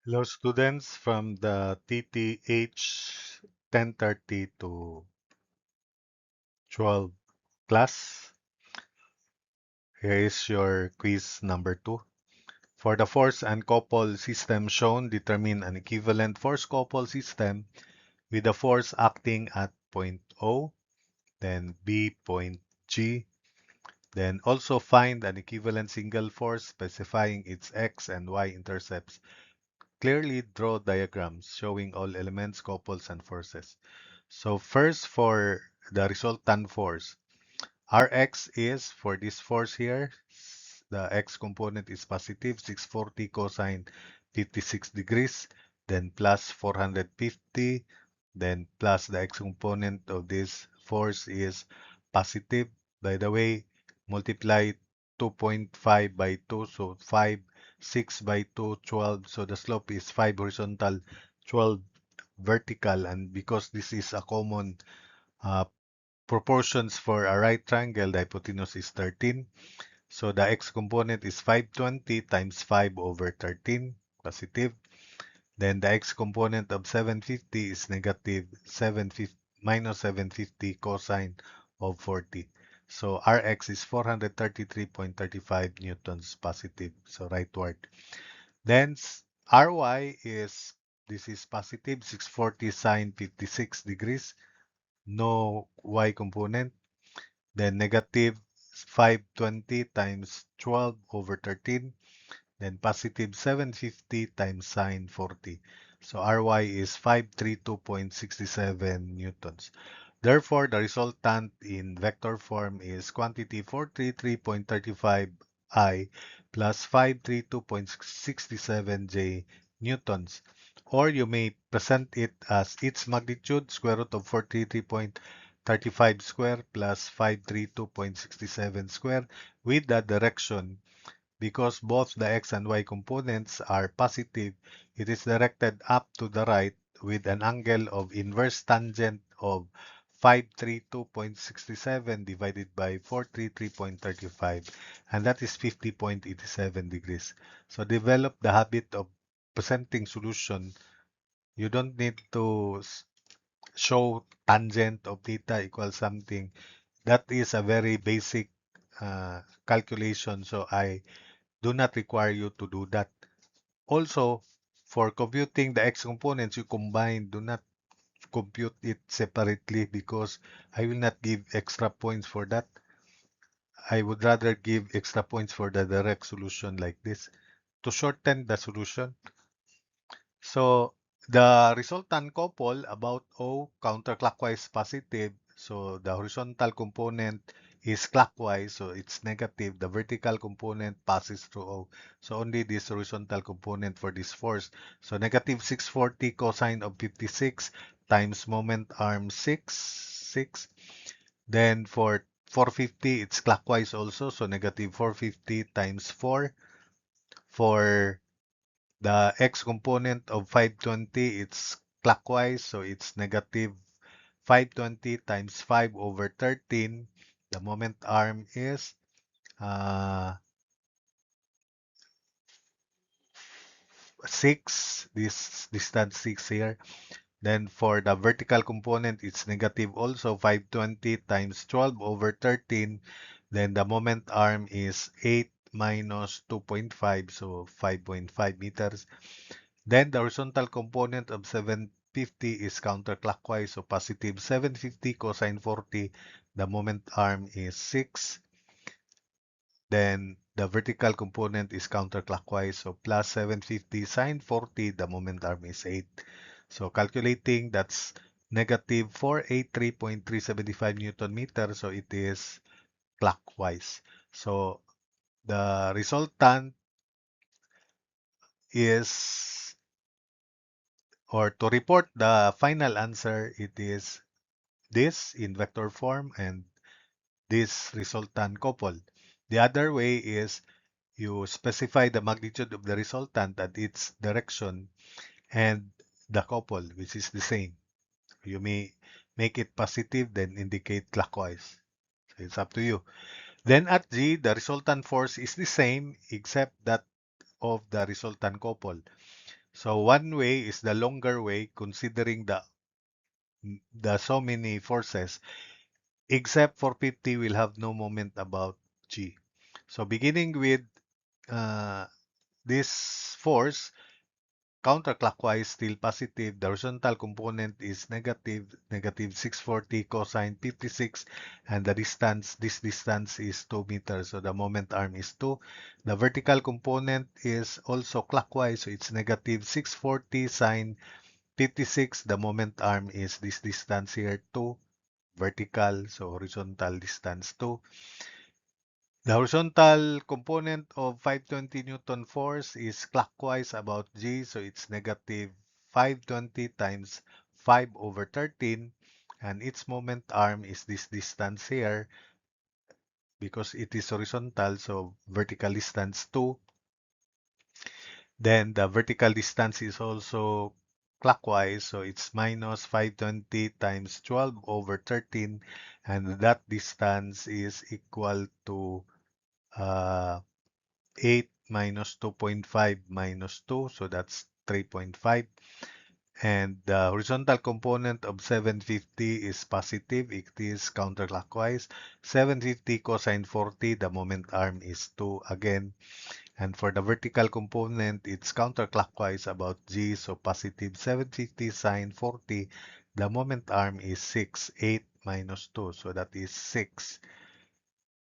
Hello students from the TTH 1030 to 12 class. Here is your quiz number 2. For the force and couple system shown, determine an equivalent force couple system with a force acting at point O, then B point G. Then also find an equivalent single force specifying its x and y intercepts. Clearly draw diagrams showing all elements, couples, and forces. So first for the resultant force, Rx is for this force here, the x component is positive 640 cosine 56 degrees, then plus 450, then plus the x component of this force is positive. By the way, multiply 2.5 by 2, so 5, 6 by 2, 12. So the slope is 5 horizontal, 12 vertical, and because this is a common uh, proportions for a right triangle, the hypotenuse is 13. So the x component is 520 times 5 over 13, positive. Then the x component of 750 is negative 750 minus 750 cosine of 40. So Rx is 433.35 newtons positive, so rightward. Then Ry is, this is positive 640 sine 56 degrees, no y component. Then negative 520 times 12 over 13. Then positive 750 times sine 40. So Ry is 532.67 newtons. Therefore, the resultant in vector form is quantity 433.35 I plus 532.67 J newtons. Or you may present it as its magnitude, square root of 433.35 square plus 532.67 square with the direction. Because both the x and y components are positive, it is directed up to the right with an angle of inverse tangent of 532.67 divided by 433.35, and that is 50.87 degrees. So develop the habit of presenting solution. You don't need to show tangent of theta equals something. That is a very basic calculation, so I do not require you to do that. Also, for computing the x components, you combine, do not compute it separately because I will not give extra points for that. I would rather give extra points for the direct solution like this to shorten the solution. So the resultant couple about O counterclockwise positive. So the horizontal component is clockwise, so it's negative. The vertical component passes through O. So only this horizontal component for this force. So negative 640 cosine of 56 times moment arm 6. Then for 450, it's clockwise also. So negative 450 times 4. For the x component of 520, it's clockwise, so it's negative 520 times 5 over 13. The moment arm is uh, 6, this distance 6 here. Then for the vertical component, it's negative also 520 times 12 over 13. Then the moment arm is 8 minus 2.5, so 5.5 meters. Then the horizontal component of 750 is counterclockwise, so positive 750 cosine 40. The moment arm is 6. Then the vertical component is counterclockwise, so plus 750 sine 40. The moment arm is 8. So calculating, that's negative 483.375 Newton meter, so it is clockwise. So the resultant is, or to report the final answer, it is this in vector form and this resultant couple. The other way is you specify the magnitude of the resultant at its direction and the couple, which is the same. You may make it positive, then indicate clockwise. So it's up to you. Then at G, the resultant force is the same except that of the resultant couple. So one way is the longer way considering the so many forces, except for 50 will have no moment about G. So beginning with uh, this force, counterclockwise still positive, the horizontal component is negative 640 cosine 56, and this distance is 2 meters, so the moment arm is 2. The vertical component is also clockwise, so it's negative 640 sine 56. The moment arm is this distance here, 2. Vertical, so horizontal distance 2. The horizontal component of 520 Newton force is clockwise about G, so it's negative 520 times 5 over 13, and its moment arm is this distance here because it is horizontal, so vertical distance 2. Then the vertical distance is also clockwise, so it's minus 520 times 12 over 13, and that distance is equal to uh, 8 minus 2.5 minus 2, so that's 3.5. And the horizontal component of 750 is positive, it is counterclockwise. 750 cosine 40, the moment arm is 2 again. And for the vertical component, it's counterclockwise about G, so positive 750 sine 40, the moment arm is 6, 8 minus 2, so that is 6.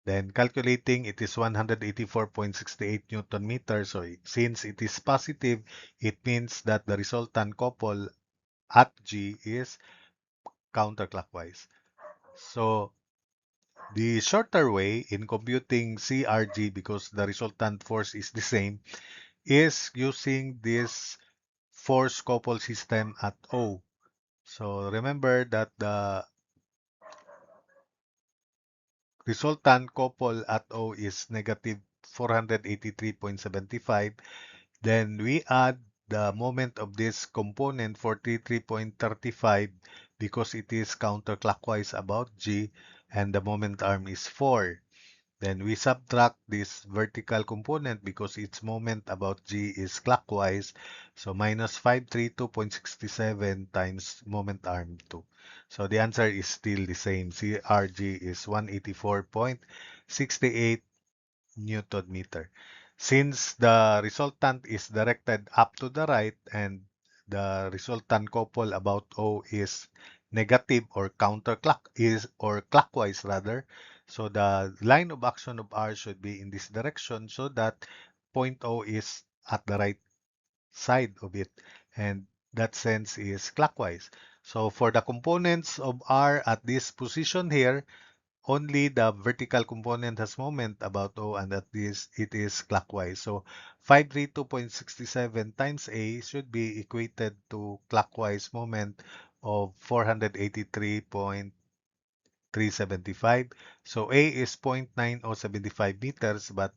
Then calculating, it is 184.68 Newton meter. So since it is positive, it means that the resultant couple at G is counterclockwise. So the shorter way in computing CRG, because the resultant force is the same, is using this force couple system at O. So remember that the resultant couple at O is negative 483.75. Then we add the moment of this component 43.35 because it is counterclockwise about G, and the moment arm is 4. Then we subtract this vertical component because its moment about G is clockwise. So minus 532.67 times moment arm 2. So the answer is still the same. CRG is 184.68 Newton meter. Since the resultant is directed up to the right and the resultant couple about O is negative or clockwise rather, so the line of action of R should be in this direction so that point O is at the right side of it, and that sense is clockwise. So for the components of R at this position here, only the vertical component has moment about O, and that is it is clockwise. So 532.67 times A should be equated to clockwise moment of 483.375. So A is 0.9075 meters, but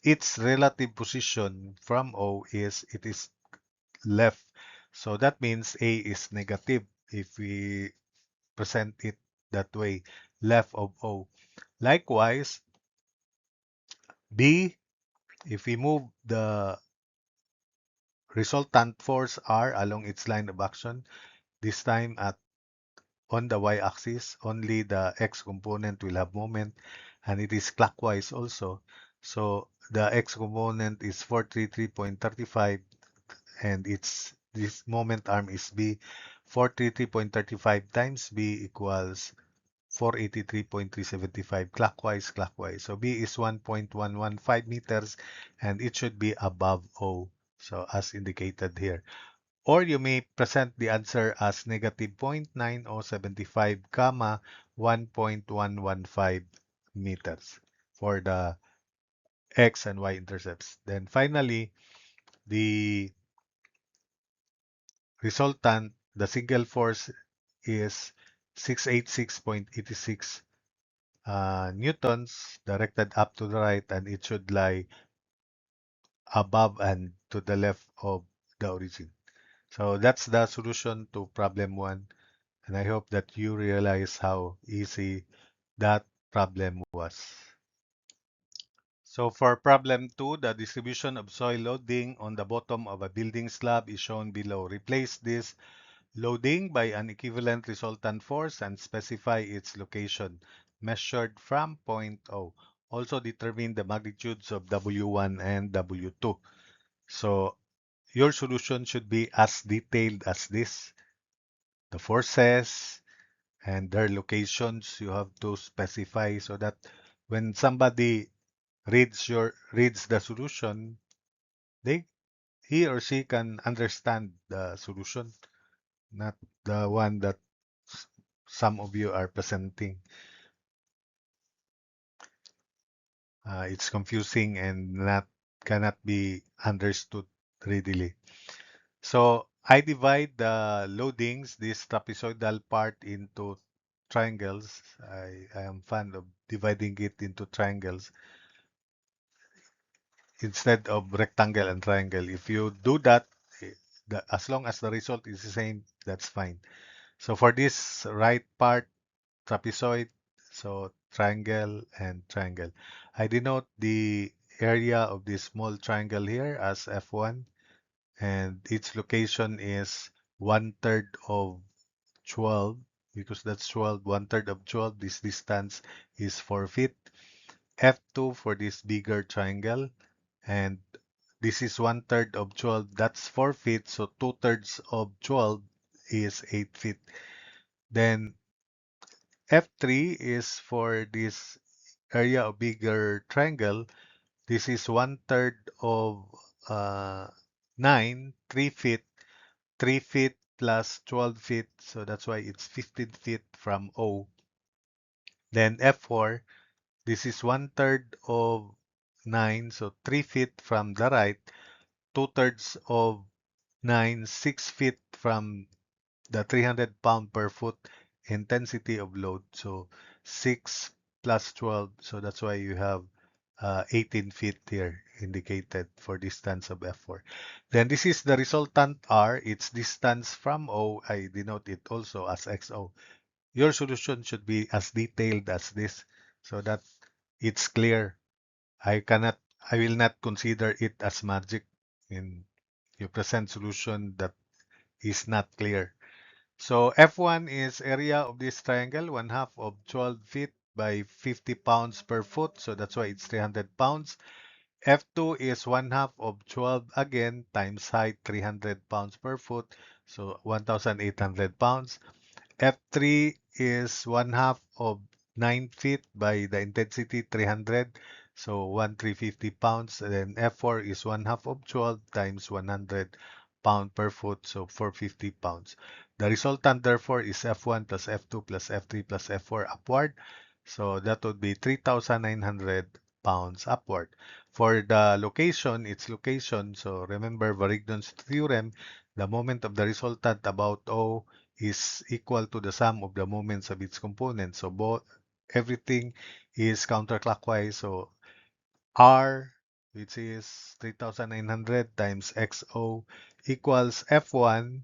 its relative position from O is it is left. So that means A is negative if we present it that way, left of O. Likewise, B, if we move the resultant force R along its line of action, this time at on the y-axis, only the x component will have moment, and it is clockwise also. So the x component is 433.35, and its this moment arm is B. 433.35 times B equals 483.375 clockwise. So B is 1.115 meters, and it should be above O. So as indicated here. Or you may present the answer as negative 0.9075 comma 1.115 meters for the X and Y intercepts. Then finally, the resultant, the single force is 686.86 newtons directed up to the right, and it should lie above and to the left of the origin. So that's the solution to problem 1, and I hope that you realize how easy that problem was. So for problem 2, the distribution of soil loading on the bottom of a building slab is shown below. Replace this loading by an equivalent resultant force and specify its location measured from point O. Also determine the magnitudes of W1 and W2. So your solution should be as detailed as this. The forces and their locations you have to specify so that when somebody reads the solution, they he or she can understand the solution, not the one that some of you are presenting. It's confusing and not cannot be understood readily. So I divide the loadings, this trapezoidal part, into triangles. I am fond of dividing it into triangles instead of rectangle and triangle. If you do that, eh, as long as the result is the same, that's fine. So for this right part, trapezoid, so triangle and triangle. I denote the area of this small triangle here as F1, and its location is 1/3 of 12, because that's 12, 1/3 of 12. This distance is 4 feet. F2 for this bigger triangle, and this is 1/3 of 12, that's 4 feet, so 2/3 of 12 is 8 feet. Then F3 is for this area of bigger triangle. This is 1/3 of 9, 3 feet, 3 feet plus 12 feet, so that's why it's 15 feet from O. Then F4, this is 1/3 of 9, so 3 feet from the right, 2/3 of 9, 6 feet from the 300 pound per foot intensity of load. So 6 plus 12. So that's why you have 18 feet here indicated for distance of F4. Then this is the resultant R. Its distance from O. I denote it also as XO. Your solution should be as detailed as this so that it's clear. I cannot, I will not consider it as magic in you present solution that is not clear. So F1 is area of this triangle, 1/2 of 12 feet by 50 pounds per foot. So that's why it's 300 pounds. F2 is 1/2 of 12 again times height, 300 pounds per foot. So 1,800 pounds. F3 is 1/2 of 9 feet by the intensity 300. So 1,350 pounds. And then F4 is 1/2 of 12 times 100 pound per foot. So 450 pounds. The resultant therefore is F1 plus F2 plus F3 plus F4 upward. So that would be 3,900 pounds upward. For the location, its location, so remember Varignon's theorem, the moment of the resultant about O is equal to the sum of the moments of its components. So both everything is counterclockwise. So R, which is 3,900 times XO equals F1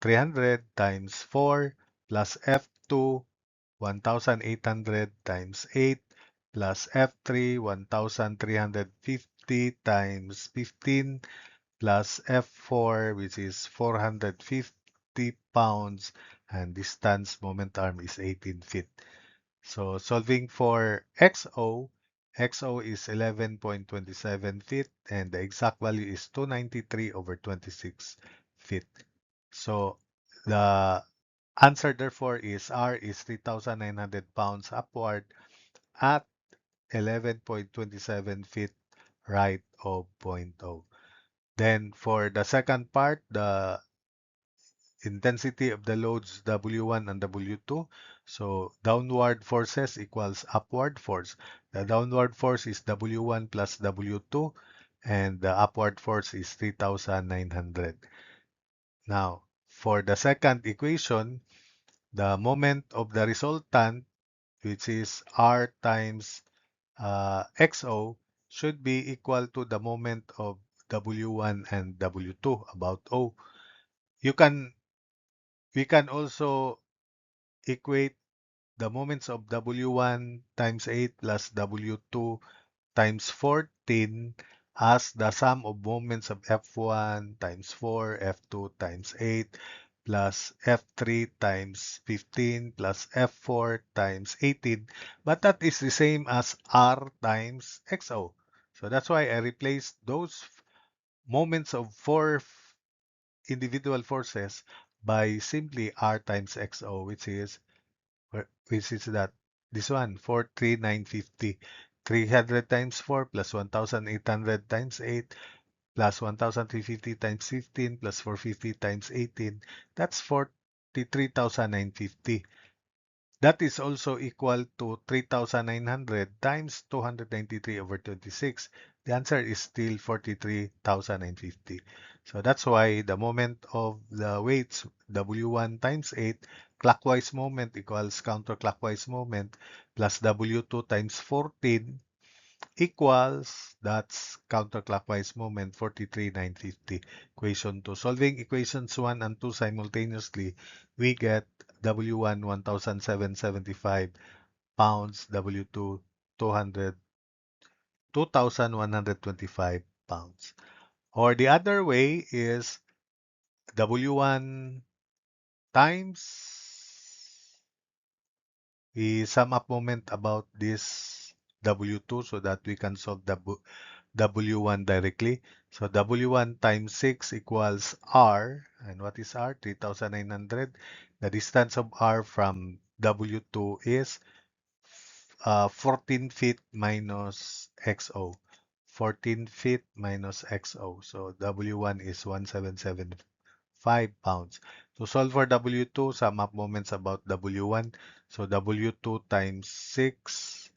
300 times 4 plus F2 1,800 times 8 plus F3 1,350 times 15 plus F4, which is 450 pounds, and distance moment arm is 18 feet. So solving for XO is 11.27 feet, and the exact value is 293 over 26 feet. So the answer therefore is R is 3,900 pounds upward at 11.27 feet right of point O. Then for the second part, the intensity of the loads W1 and W2. So downward forces equals upward force. The downward force is W1 plus W2, and the upward force is 3,900. Now, for the second equation, the moment of the resultant, which is R times XO, should be equal to the moment of W1 and W2 about O. You can We can also equate the moments of W1 times 8 plus W2 times 14 as the sum of moments of F1 times 4, F2 times 8, plus F3 times 15, plus F4 times 18. But that is the same as R times XO. So that's why I replaced those moments of four individual forces by simply R times XO, which is that this one, 43950. 300 times 4 plus 1800 times 8 plus 1350 times 15 plus 450 times 18. That's 43,950. That is also equal to 3,900 times 293 over 26. The answer is still 43,950. So that's why the moment of the weights W1 times 8, clockwise moment equals counterclockwise moment, plus W2 times 14 equals, that's counterclockwise moment, 43,950. Equation 2. Solving equations 1 and 2 simultaneously, we get W1 1,775 pounds, W2 2,125 pounds. Or the other way is W1 times, we sum up moment about this W2 so that we can solve the W1 directly. So W1 times 6 equals R. And what is R? 3,900. The distance of R from W2 is 14 feet minus XO. 14 feet minus XO. So W1 is 1,775 pounds. To solve for W2, sum up moments about W1. So W2 times 6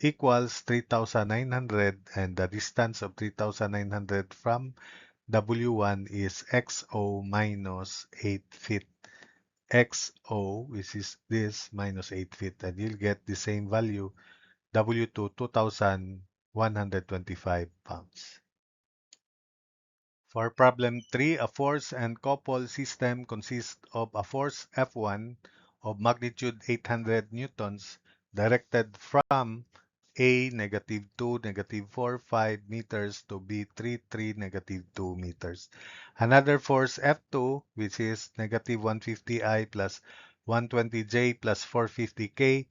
equals 3,900, and the distance of 3,900 from W1 is XO minus 8 feet. XO, which is this, minus 8 feet, and you'll get the same value, W2, 2,125 pounds. For problem 3, a force and couple system consists of a force F1 of magnitude 800 newtons directed from A -2, -4, 5 meters to B 3, 3, -2 meters. Another force F2, which is -150I plus 120J plus 450K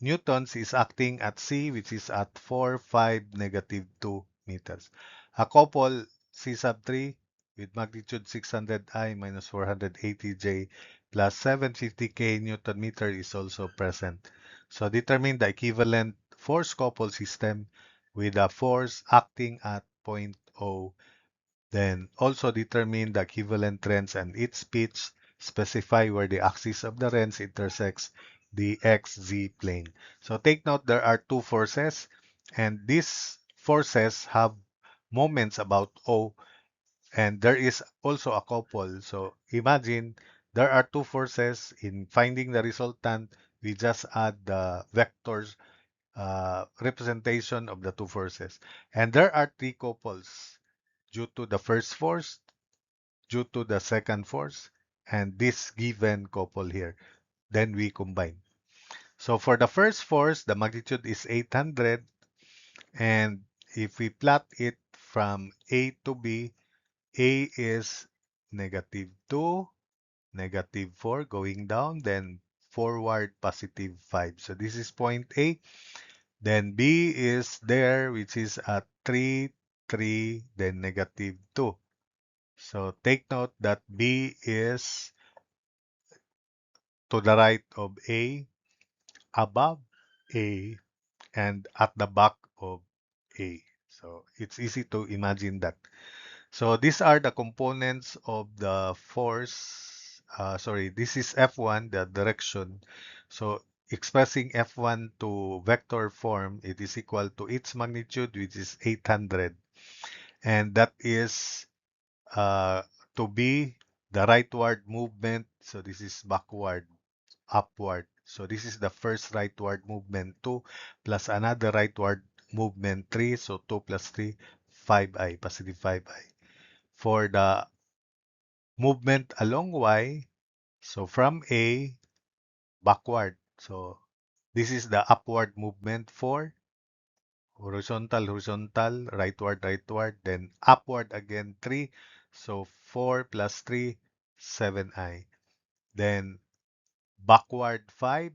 newtons, is acting at C, which is at 4, 5, -2 meters. A couple C sub 3 with magnitude 600I minus 480J plus 750K Newton meter is also present. So determine the equivalent force couple system with a force acting at point O. Then also determine the equivalent trends and its pitch. Specify where the axis of the lens intersects the XZ plane. So take note, there are two forces, and these forces have moments about O, and there is also a couple. So imagine there are two forces. In finding the resultant, we just add the vectors representation of the two forces. And there are three couples due to the first force, due to the second force, and this given couple here. Then we combine. So for the first force, the magnitude is 800. And if we plot it from A to B, A is -2, -4 going down, then forward +5. So this is point A. Then B is there, which is at 3, 3, then -2. So take note that B is to the right of A, above A, and at the back of A. So it's easy to imagine that. So these are the components of the force. Sorry, this is F1, the direction. So expressing F1 to vector form, it is equal to its magnitude, which is 800. And that is to be the rightward movement. So this is backward, upward. So this is the first rightward movement, 2, plus another rightward movement, 3. So 2 plus 3, 5i, positive 5i. For the movement along y, so from A, backward. So this is the upward movement for horizontal, horizontal, rightward, rightward, then upward again 3. So 4 plus 3, 7i. Then backward 5,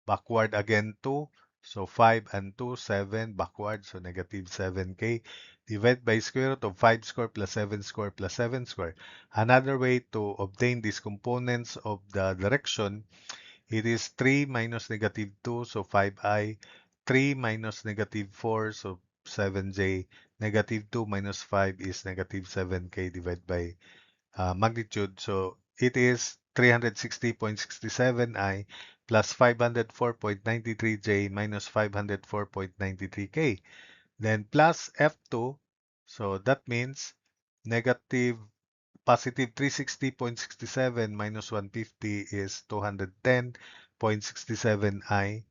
backward again 2. So 5 and 2, 7, backward, so negative 7k. Divide by square root of 5 square plus 7 square plus 7 square. Another way to obtain these components of the direction, it is 3 minus negative 2, so 5i. 3 minus negative 4, so 7j. Negative 2 minus 5 is negative 7k divided by magnitude. So it is 360.67i plus 504.93j minus 504.93k. Then plus F2. So that means negative positive 360.67 minus 150 is 210.67i.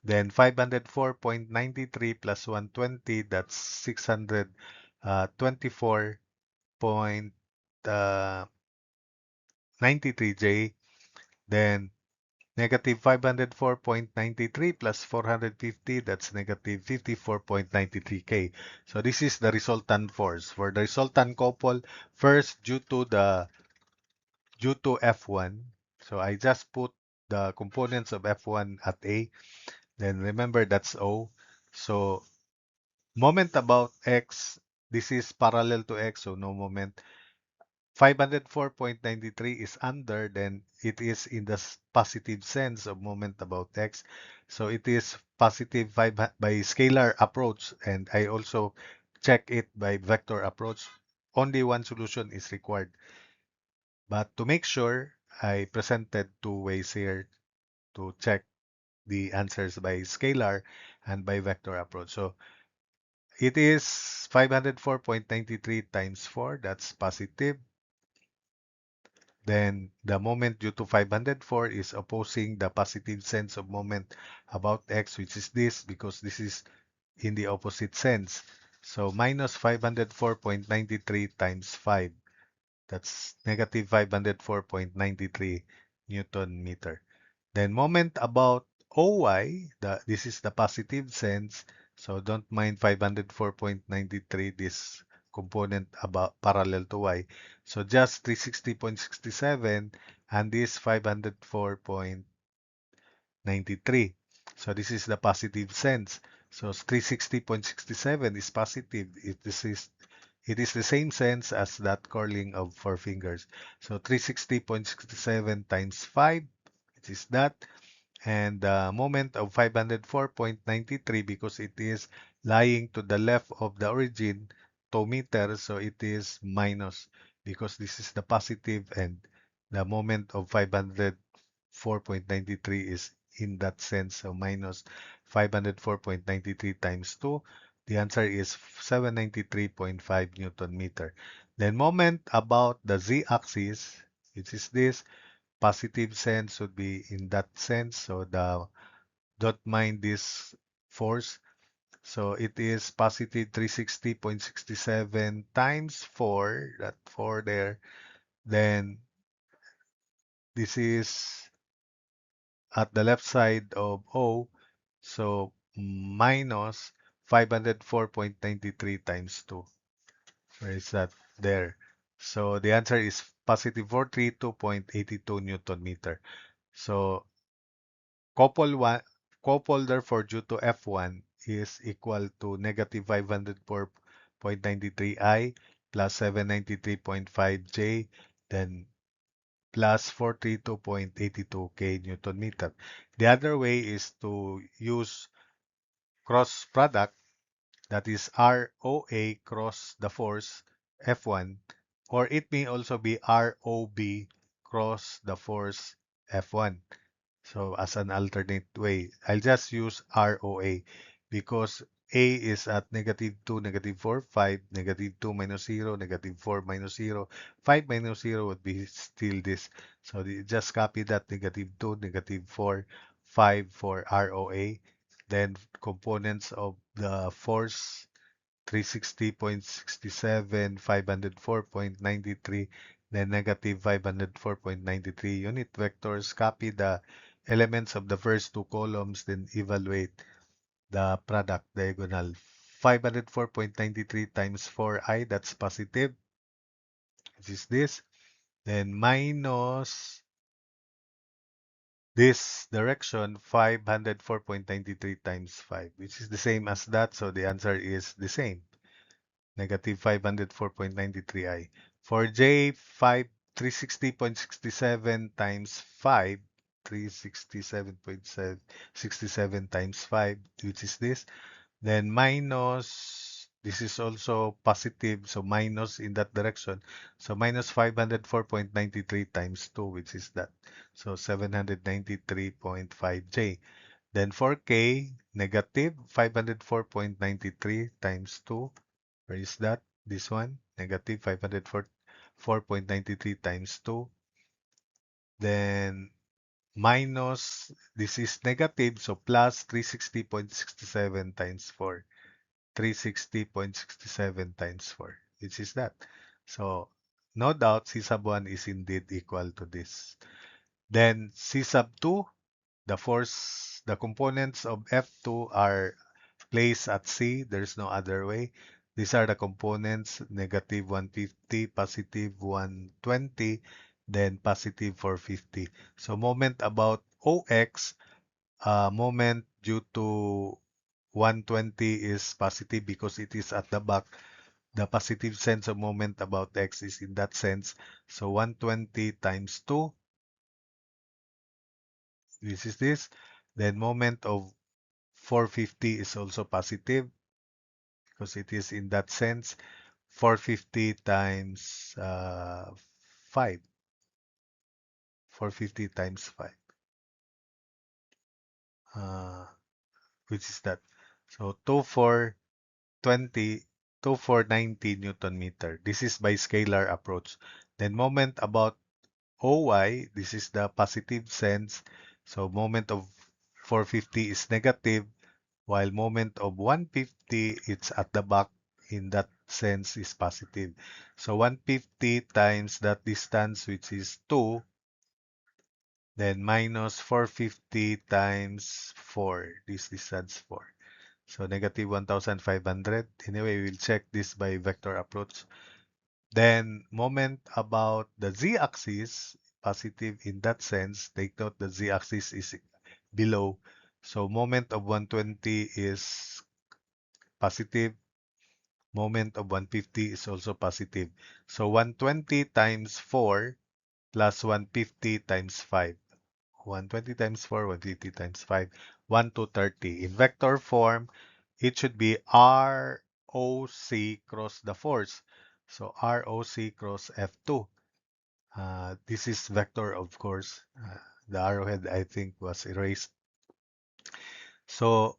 Then 504.93 plus 120, that's 624.93j. Then negative 504.93 plus 450, that's negative 54.93k. So this is the resultant force. For the resultant couple, first due to F1, so I just put the components of F1 at A. Then remember that's O. So moment about X, this is parallel to X, so no moment. 504.93 is under, then it is in the positive sense of moment about X. So it is positive 5 by scalar approach, and I also check it by vector approach. Only one solution is required. But to make sure, I presented two ways here to check the answers by scalar and by vector approach. So it is 504.93 times 4, that's positive. Then the moment due to 504 is opposing the positive sense of moment about x, which is this, because this is in the opposite sense. So minus 504.93 times 5. That's negative 504.93 Newton meter. Then moment about OY, this is the positive sense. So don't mind 504.93, this component about parallel to Y. So just 360.67 and this 504.93. So this is the positive sense. So 360.67 is positive. It is the same sense as that curling of four fingers. So 360.67 times 5, which is that. And the moment of 504.93, because it is lying to the left of the origin, 2 meters, so it is minus, because this is the positive and the moment of 504.93 is in that sense, so minus 504.93 times 2. The answer is 793.5 Newton meter. Then moment about the z-axis, which is this, positive sense would be in that sense. So the don't mind this force. So it is positive 360.67 times 4, that 4 there. Then this is at the left side of O. So minus 504.93 times 2. Where is that? There. So the answer is positive 432.82 Newton meter. So couple one, couple therefore due to F1 is equal to negative 504.93i plus 793.5j, then plus 432.82 k Newton meter. The other way is to use cross product, that is ROA cross the force F1, or it may also be ROB cross the force F1. So as an alternate way, I'll just use ROA because A is at negative 2, negative 4, 5, negative 2 minus 0, negative 4 minus 0, 5 minus 0 would be still this. So just copy that negative 2, negative 4, 5 for ROA. Then components of the force 360.67, 504.93, then negative 504.93 unit vectors. Copy the elements of the first two columns, then evaluate the product diagonal. 504.93 times 4i, that's positive, which is this. Then minus this direction, 504.93 times 5, which is the same as that. So the answer is the same, negative 504.93i. For J, 360.67 times 5, 367.67 times 5, which is this. Then minus, this is also positive, so minus in that direction. So minus 504.93 times 2, which is that. So 793.5J. Then for K, negative 504.93 times 2. Where is that? This one, negative 504.93 times 2. Then minus, this is negative, so plus 360.67 times 4. 360.67 times 4, which is that. So, no doubt, C sub 1 is indeed equal to this. Then, C sub 2, the components of F2 are placed at C. There's no other way. These are the components, negative 150, positive 120, then positive 450. So, moment about OX, moment due to 120 is positive because it is at the back. The positive sense of moment about X is in that sense. So 120 times 2, this is this. Then moment of 450 is also positive because it is in that sense. 450 times 5. 450 times 5. Uh, which is that. So 2420, 2490 Newton meter. This is by scalar approach. Then moment about OY, this is the positive sense. So moment of 450 is negative, while moment of 150, it's at the back in that sense is positive. So 150 times that distance, which is 2, then minus 450 times 4. This distance 4. So negative 1,500. Anyway, we'll check this by vector approach. Then moment about the z-axis, positive in that sense. Take note the z-axis is below. So moment of 120 is positive. Moment of 150 is also positive. So 120 times 4 plus 150 times 5. 120 times 4, 150 times 5, 1 to 30. In vector form, it should be ROC cross the force. So ROC cross F2. This is vector, of course. The arrowhead, I think, was erased. So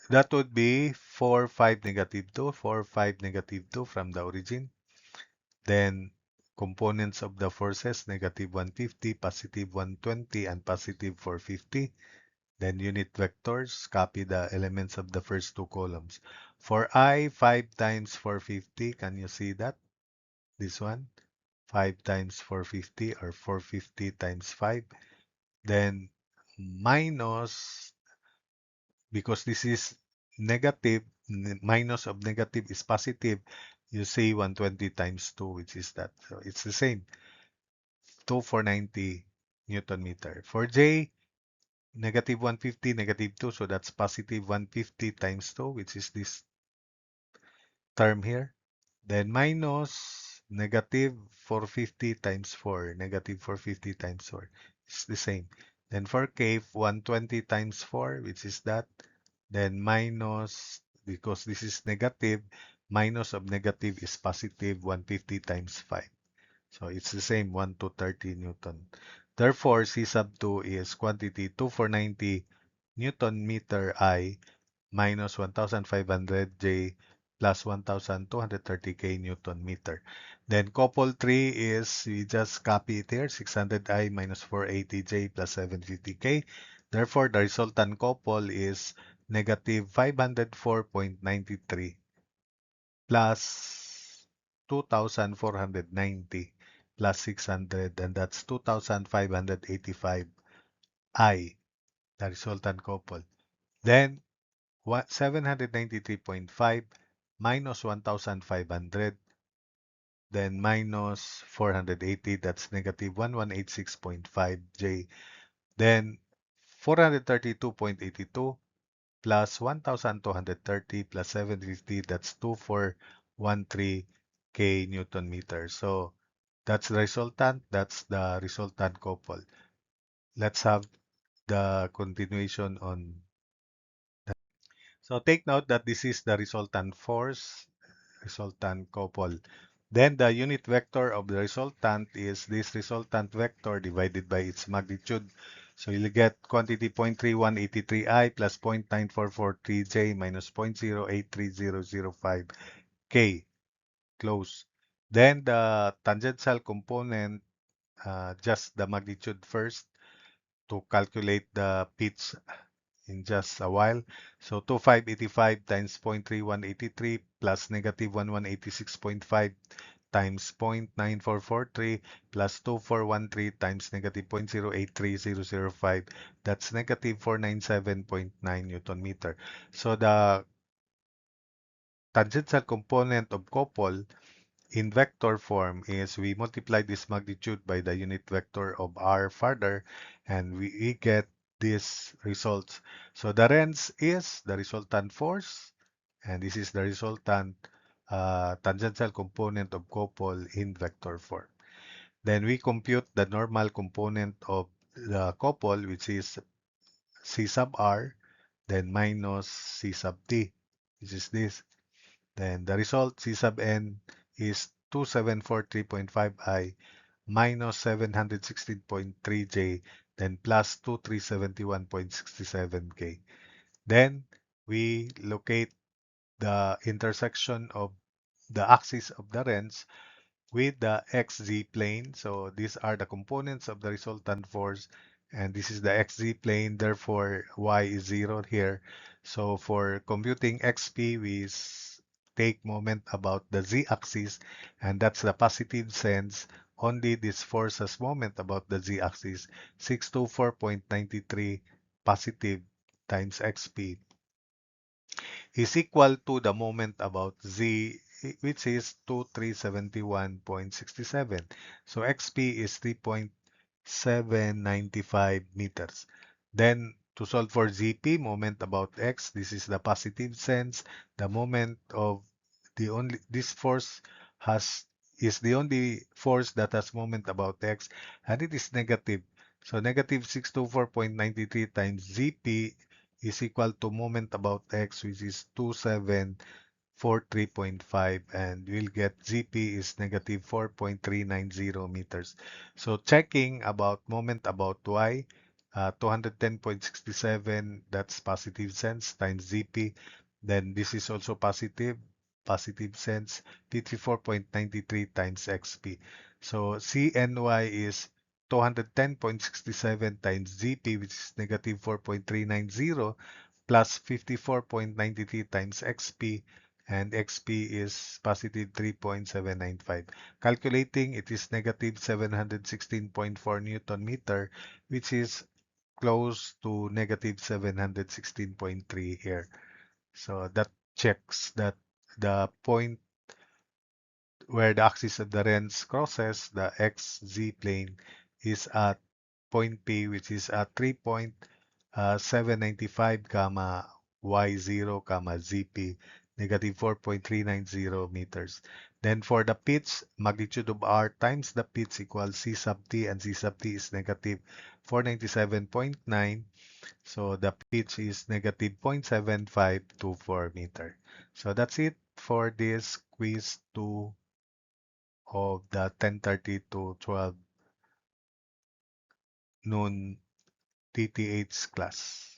that would be 4, 5, negative 2, 4, 5, negative 2 from the origin. Then components of the forces, negative 150, positive 120, and positive 450. Then unit vectors, copy the elements of the first two columns. For I, 5 times 450, can you see that? This one, 5 times 450 or 450 times 5. Then minus, because this is negative, minus of negative is positive, you see 120 times 2, which is that. So it's the same, 2490 Newton meter. For J, negative 150, negative 2, so that's positive 150 times 2, which is this term here. Then minus negative 450 times 4, negative 450 times 4. It's the same. Then for K, 120 times 4, which is that. Then minus, because this is negative, minus of negative is positive 150 times 5. So it's the same, 1 to 30 Newton. Therefore, C sub 2 is quantity 2490 Newton meter I minus 1500 J plus 1230 K Newton meter. Then couple 3 is, we just copy it here, 600 I minus 480 J plus 750 K. Therefore, the resultant couple is negative 504.93 plus 2,490 plus 600, and that's 2,585 I. the resultant couple. Then 793.5 minus 1,500, then minus 480, that's negative 1186.5 J. Then 432.82 plus 1,230 plus 750, that's 2413 K Newton meter. So that's the resultant, that's the resultant couple. Let's have the continuation on. So take note that this is the resultant force, resultant couple. Then the unit vector of the resultant is this resultant vector divided by its magnitude. So you'll get quantity 0.3183 I plus 0.9443 J minus 0.083005 K, close. Then the tangential component, just the magnitude first to calculate the pitch in just a while. So 2585 times 0.3183 plus negative 1186.5 times 0.9443 plus 2413 times negative 0.083005. That's negative 497.9 Newton meter. So the tangential component of couple in vector form is we multiply this magnitude by the unit vector of r farther, and we get these results. So the rens is the resultant force, and this is the resultant tangential component of couple in vector form. Then we compute the normal component of the couple, which is C sub r, then minus C sub t, which is this. Then the result, C sub n, is 2743.5 I minus 716.3 J, then plus 2371.67 K. Then we locate the intersection of the axis of the rens with the XZ plane. So these are the components of the resultant force, and this is the XZ plane, therefore Y is 0 here. So for computing XP, we take moment about the Z axis, and that's the positive sense. Only this force has moment about the Z axis, 624.93 positive times XP is equal to the moment about Z, which is 2371.67. So XP is 3.795 meters. Then to solve for ZP, moment about X, this is the positive sense. The moment of this force has is the only force that has moment about X, and it is negative. So negative 624.93 times ZP is equal to moment about X, which is 2743.5, and we'll get ZP is negative 4.390 meters. So checking about moment about Y, 210.67, that's positive sense, times ZP. Then this is also positive sense, 54.93 times XP. So CNY is 210.67 times ZP, which is negative 4.390, plus 54.93 times XP, and XP is positive 3.795. Calculating, it is negative 716.4 Newton meter, which is close to negative 716.3 here. So that checks that the point where the axis of the lens crosses the XZ plane is at point P, which is at 3.795 comma Y0 comma ZP, negative 4.390 meters. Then for the pitch, magnitude of R times the pitch equals C sub T, and C sub T is negative 497.9. So the pitch is negative 0.7524 meter. So that's it for this quiz 2 of the 10:30 to 12 noon TTH class.